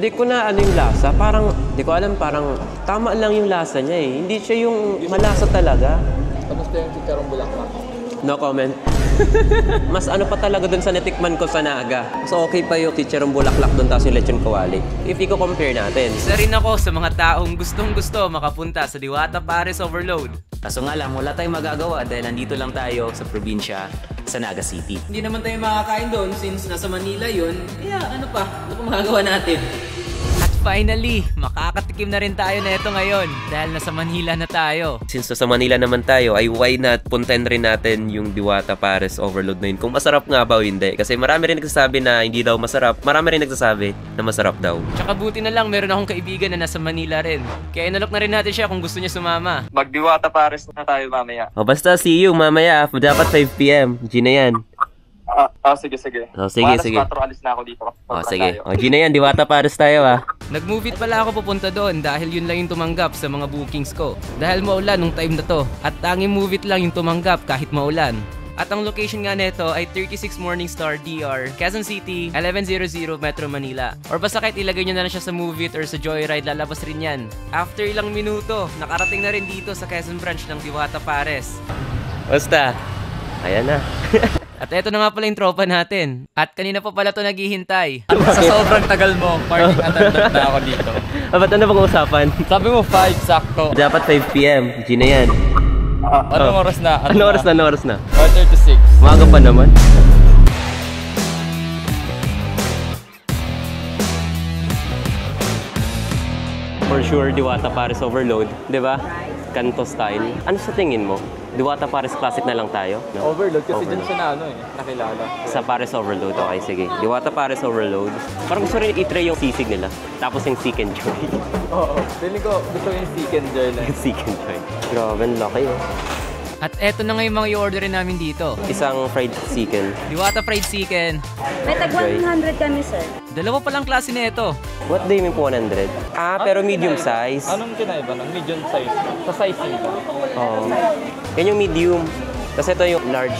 Di ko na ano yung lasa. Parang, di ko alam, parang tama lang yung lasa niya eh. Hindi siya yung malasa talaga. Kamusta yung chicharong bulaklak? No comment. Mas ano pa talaga dun sa natikman ko sa Naga. So okay pa yung chicharong bulaklak dun tapos yung lechon kawali. If i-compare natin. Isa rin ako sa mga taong gustong-gusto makapunta sa Diwata Pares Overload. Kaso nga lang, wala tayong magagawa dahil nandito lang tayo sa probinsya, sa Naga City. Hindi naman tayo makakain doon since nasa Manila yun. Kaya ano pa magagawa natin? At finally, makakatikim na rin tayo na ito ngayon dahil nasa Manila na tayo. Since nasa Manila naman tayo, ay why not puntahan rin natin yung Diwata Pares Overload na yun. Kung masarap nga ba o hindi. Kasi marami rin nagsasabi na hindi daw masarap. Marami rin nagsasabi na masarap daw. Tsaka buti na lang meron akong kaibigan na nasa Manila rin. Kaya inalok na rin natin siya kung gusto niya sumama. Magdiwata Pares na tayo mamaya. O basta see you mamaya. Dapat 5 PM. G na yan. Sige. Sige. 4 alis na ako dito. Sige. O G na yan. Diwata Pares tayo Nag-move it pala ako pupunta doon dahil yun lang yung tumanggap sa mga bookings ko. Dahil maulan nung time na to. At tanging move it lang yung tumanggap kahit maulan. At ang location nga nito ay 36 Morningstar DR, Quezon City, 1100 Metro Manila. Or basta kahit ilagay nyo na lang siya sa Move It or sa Joyride, lalabas rin yan. After ilang minuto, nakarating na rin dito sa Quezon branch ng Diwata Pares. Basta. Ayan na. At eto na nga pala yung tropa natin. At kanina pa pala ito naghihintay. Sa sobrang tagal mo, parking attendant na ako dito. Ba't ano bang usapan? Sabi mo 5, sakto. Dapat 5 PM. G na yan. Anong oras na? Ano oras na? 1:36. Umaga pa naman. For sure, Diwata Pares Overload, di ba? Kanto style. Ano sa tingin mo? Diwata Pares Classic na lang tayo? No? Overload kasi dyan siya na nakilala. Sa Pares Overload, okay, sige. Diwata Pares Overload. Parang gusto rin i-try yung sisig nila. Tapos yung Seek and Joy. Oo. Feeling ko gusto yung Seek and Joy lang. Seek and Joy. Grabe, ang laki At eto na nga yung mga i-orderin namin dito. Isang fried chicken. Diwata Fried Chicken. May tag 100 kami, sir. Dalawa palang klase na ito. What do you mean po 100? Pero medium size. Anong kinaiba ng medium size? Sa sizing ka? Oo. Yan yung medium. Kasi ito yung large.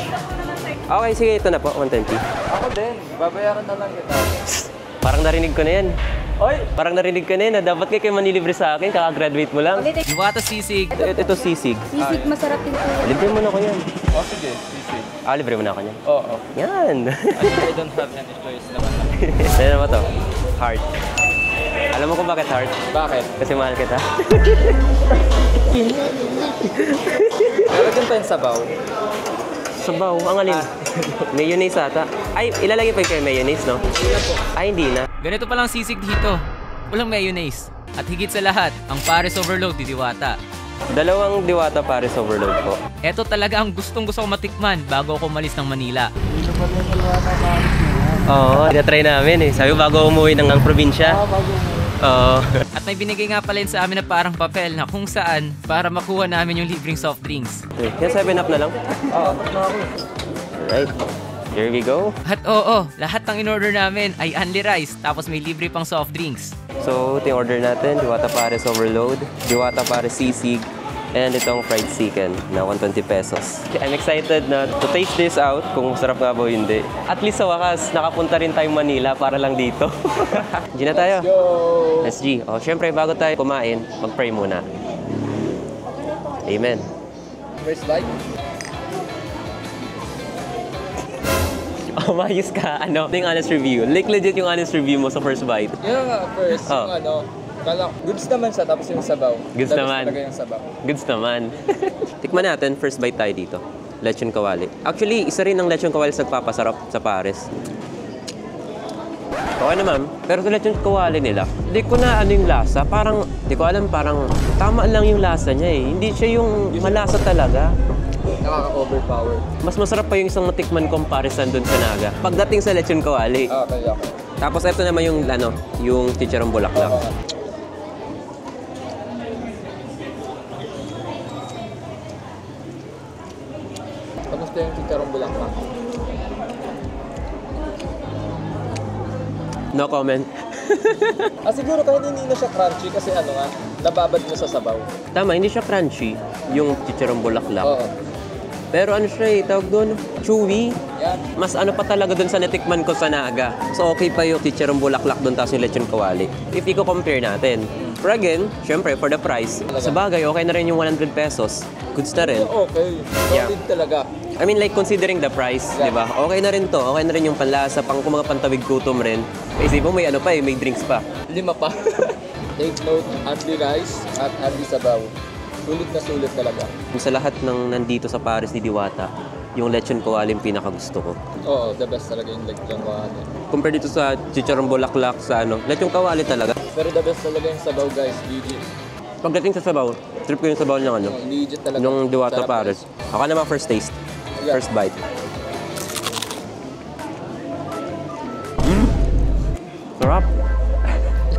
Okay, sige, ito na po, 120. Ako din. Babayaran na lang kita. Parang narinig ko na yan. Oy! Parang narinig ka na yan. Dapat kayo manilibre sa akin, kaka-graduate mo lang. Diwata Sisig. Ito sisig. Sisig, masarap din po. Libre mo na ako yan. Sige. Sisig. Libre mo na ako yan. Oo. Yan. I don't have any choice naman. Ano naman to? Heart. Alam mo kung bakit heart? Bakit? Kasi mahal kita. Lalagyan tayong sabaw. Sabaw, ang alin? Mayonnaise ata. Ay, ilalagay pa yung kayo mayonnaise, no? Ay, hindi na. Ganito palang sisig dito. Walang mayonnaise. At higit sa lahat, ang Pares Overload di Diwata. Dalawang Diwata Pares Overload po. Ito talaga ang gustong-gusto ko matikman bago ako umalis ng Manila. Oo, tinatry namin eh. Sabi ko bago umuwi ng probinsya. Oo. At may binigay nga pala yun sa amin na parang papel na kung saan para makuha namin yung libreng soft drinks. Yan 7-up na lang. Right. Here we go. At oo, lahat ng in-order namin ay only rice tapos may libre pang soft drinks. So, ito yung order natin. Diwata Pares Overload, Diwata Pares Sisig, and itong fried chicken na 120 pesos. I'm excited na to taste this out kung masarap nga ba o hindi. At least sa wakas, nakapunta rin tayong Manila para lang dito. G na tayo. Let's G. O, syempre, bago tayo kumain, mag-pray muna. Amen. First bite? Mayos ka. Ano? Ito yung honest review. Like legit yung honest review mo sa first bite. Yung nga, first, yung goods naman siya, tapos yung sabaw. Goods naman. Talaga yung sabaw. Goods naman. Tikman natin, first bite tayo dito. Lechon kawali. Actually, isa rin ang lechon kawali sa nagpapasarap sa Pares. Okay naman. Pero sa lechon kawali nila, hindi ko na ano yung lasa. Parang, hindi ko alam, parang tama lang yung lasa niya eh. Hindi siya yung malasa talaga. Nakaka-overpower. Mas masarap pa yung isang natikman comparison dun sa Naga. Pagdating sa lechon kawali. Okay. Tapos ito naman yung, yung chicharong bulaklak. Kamusta yung chicharong bulaklak? No comment. Siguro kahit hindi na siya crunchy kasi nababad mo sa sabaw. Tama, hindi siya crunchy yung chicharong bulaklak. Oo. Pero ano siya eh, tawag doon, chewy. Yan. Mas ano pa talaga doon sa natikman ko sa Naga. So okay pa yung chicharong bulaklak doon tapos yung lechon kawali. If i-compare natin. Pero again, syempre for the price. Sa bagay, okay na rin yung 100 pesos. Goods na rin. Okay. Yeah. Solid talaga. I mean like considering the price, di ba? Okay na rin to. Okay na rin yung panlasa, pang mga pantawid gutom rin. Isip mo may ano pa eh, may drinks pa. 5 pa. Take note, Anli rice at Anli sabaw. Sulit na sulit talaga. Sa lahat ng nandito sa Paris ni Diwata, yung lechon kawali yung pinakagusto ko. Oo, the best talaga yung lechon kawali. Compare dito sa chicharong bulaklak sa ano, lechon kawali talaga. Pero the best talaga yung sabaw guys, legit. Pagdating sa sabaw, trip ko yung sabaw ng ano, Legit talaga. nung Diwata Sarap, Paris. guys. Ako naman first taste, Yeah. first bite. Sarap.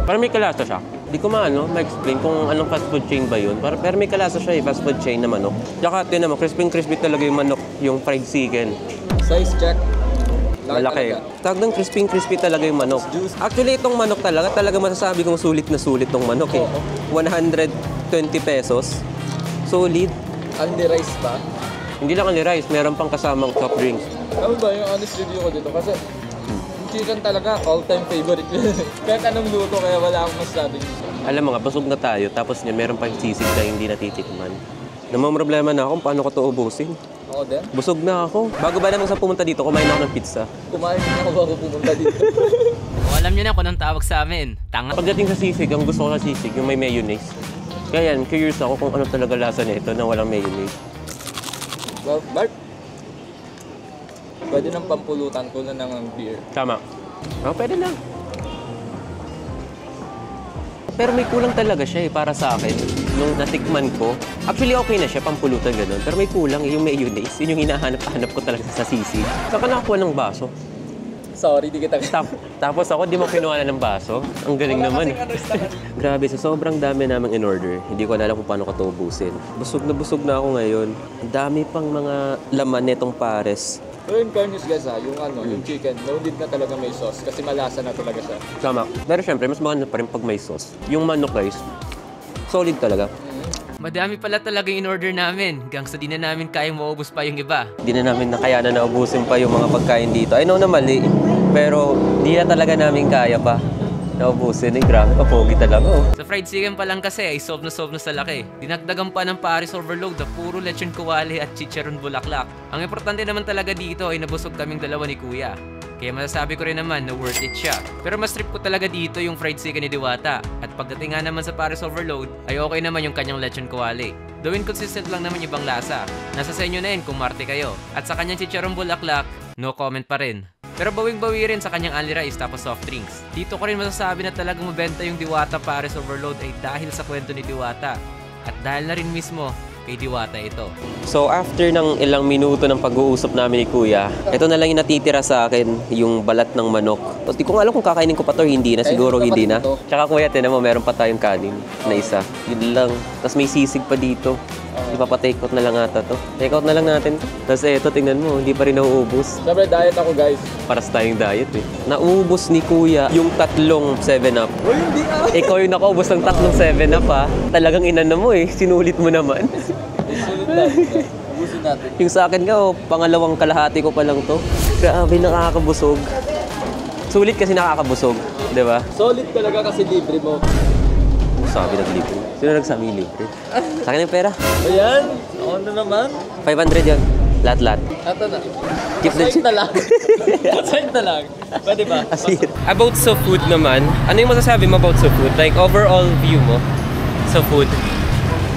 Parang may kalasa siya. Hindi ko ma-explain kung anong fast food chain ba yun. Pero may kalasa siya fast food chain na manok. Tsaka tinan mo, crispy talaga yung manok, yung fried chicken. Size check. Malaki. Tawag ng crispy talaga yung manok. Juice. Actually, itong manok talaga masasabi kong sulit na sulit tong manok eh. 120 pesos. Solid. Anli rice pa. Hindi lang only rice, meron pang kasamang soft drinks. Ano ba yung honest review ko dito? Kasi yung chicken talaga, all-time favorite yun. Kahit anong luto, kaya wala akong masabi. Alam mo nga, busog na tayo, tapos niya meron pang sisig na hindi natitikman. Namamroblema na ako kung paano ko ito ubusin. Ako din. Busog na ako. Bago ba naman sa pumunta dito, kumain ako ng pizza. Kumain na ako bago pumunta dito. O, alam nyo na kung anong tawag sa amin. Tanga. Pagdating sa sisig, ang gusto ko sa sisig, yung may mayonnaise. Kaya yan, curious ako kung ano talaga lasa nito na walang mayonnaise. Well, Bart, pwede ng pampulutan ko na ng beer. Tama. Oh, pwede na. Pero may kulang talaga siya para sa akin. Nung natikman ko, actually okay na siya, pampulutan gano'n. Pero may kulang yung mayonnaise. Yun yung hinahanap-hanap ko talaga sa sisig. Saan ka nakakuha ng baso? Sorry, di kita Tapos ako, di mo kinuha na ng baso. Ang galing naman. Grabe, sa sobrang dami namang in-order, hindi ko alam kung paano ko ito ubusin. Busog na ako ngayon. Ang dami pang mga laman netong pares. Pero in fairness guys yung chicken, no need na talaga may sauce kasi malasa na talaga siya. Tama. Pero syempre, mas maganda pa rin pag may sauce. Yung manok guys, solid talaga. Madami pala talaga yung in-order namin. Hanggang sa di na namin kayang maubos pa yung iba. Di na namin nakayanan na ubusin pa yung mga pagkain dito. I know na mali, pero di na talaga namin kaya pa na ubusin. Grabe, kapogi talaga. Oh. Sa fried chicken pa lang kasi ay sob na sa laki. Dinagdagan pa ng Paris Overload na puro lechon kawali at chicharon bulaklak. Ang importante naman talaga dito ay nabusog kaming dalawa ni Kuya. Kaya masasabi ko rin naman na worth it siya. Pero mas trip ko talaga dito yung fried chicken ni Diwata. At pagdating nga naman sa Paris Overload, ay okay naman yung kanyang lechon kawali. Though inconsistent lang naman yung ibang lasa. Nasa sa inyo na yun kung marte kayo. At sa kanyang chicharon bulaklak, no comment pa rin. Pero bawing-bawi rin sa kanyang only rice tapos soft drinks. Dito ko rin masasabi na talagang mabenta yung Diwata Paris Overload ay dahil sa kwento ni Diwata. At dahil na rin mismo kay Diwata ito. So after ng ilang minuto ng pag-uusap namin ni Kuya, ito na lang yung natitira sa akin, yung balat ng manok. Hindi ko alam kung kakainin ko pa to, hindi na, siguro hindi na. Tsaka Kuya, tinan mo, meron pa tayong kanin na isa. Yun lang. Tapos may sisig pa dito. Ipapa-take out na lang ata to. Take out na lang natin to. Tapos ito, tingnan mo, hindi pa rin nauubos. Siyempre, diet ako guys. Paras tayong diet eh. Naubos ni Kuya yung tatlong 7-up. Oh, hindi Ikaw yung nakaubos ng tatlong 7-up ha. Talagang inano mo eh, sinulit mo naman. Sulit natin. Ubusin natin. Yung sa akin nga, pangalawang kalahati ko pa lang to. Grabe, nakakabusog. Sulit kasi nakakabusog, di ba? Solid talaga kasi libre mo. Sabi naglibre. Sino nagsabi yung libre? Sa akin yung pera. Ayan, ako na naman. 500 yan. Lahat-lahat. Ito na. Keep the Aside na lang. Aside na lang. Pwede ba? Asir. About sa food naman, ano yung masasabi mo about sa food? Like overall view mo sa food?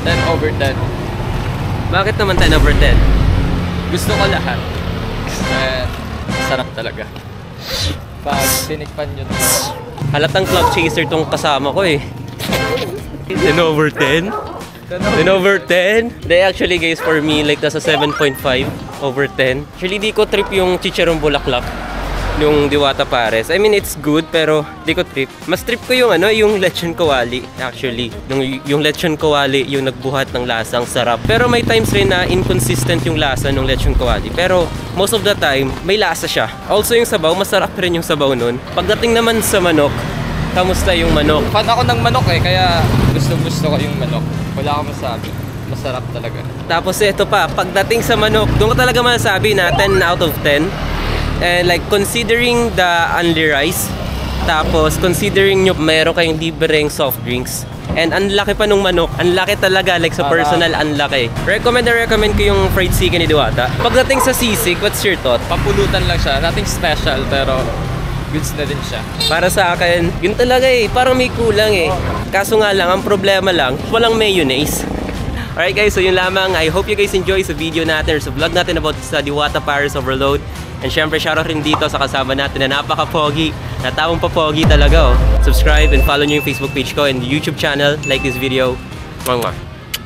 10 over 10. Bakit naman 10 over 10? Gusto ko lahat. Sarap talaga. Pag tinikpan yun. Halatang cloud chaser tong kasama ko eh. 10 over 10? 10 over 10? They actually guys for me like nasa 7.5 over 10. Actually di ko trip yung chicharong bulaklak yung Diwata Pares. I mean it's good pero di ko trip. Mas trip ko yung yung lechon kawali actually. Yung lechon kawali yung nagbuhat ng lasang sarap. Pero may times rin na inconsistent yung lasa ng lechon kawali. Pero most of the time may lasa siya. Also yung sabaw, masarap rin yung sabaw nun. Pagdating naman sa manok, kamusta yung manok? Fan ako ng manok kaya gusto ko yung manok. Wala akong masabi. Masarap talaga. Tapos ito pa, pagdating sa manok, doon ko talaga masasabi na 10 out of 10. And like considering the only rice, tapos considering nyo meron kayong libreng soft drinks, and ang laki pa nung manok, ang laki talaga, like sa personal, ang laki. Recommend ko yung fried chicken ni Diwata. Pagdating sa sisig, what's your thought? Papulutan lang siya. Nothing special, pero goods na din siya. Para sa akin, yun talaga eh, parang may kulang eh. Kaso nga lang, ang problema lang, walang mayonnaise. Alright guys, so yun lamang. I hope you guys enjoy sa video natin or sa vlog natin about sa Diwata Paris Overload. And syempre, shoutout rin dito sa kasama natin na napaka-pogi, na taong pa-pogi talaga oh. Subscribe and follow nyo yung Facebook page ko and YouTube channel. Like this video. Mwah, mwah.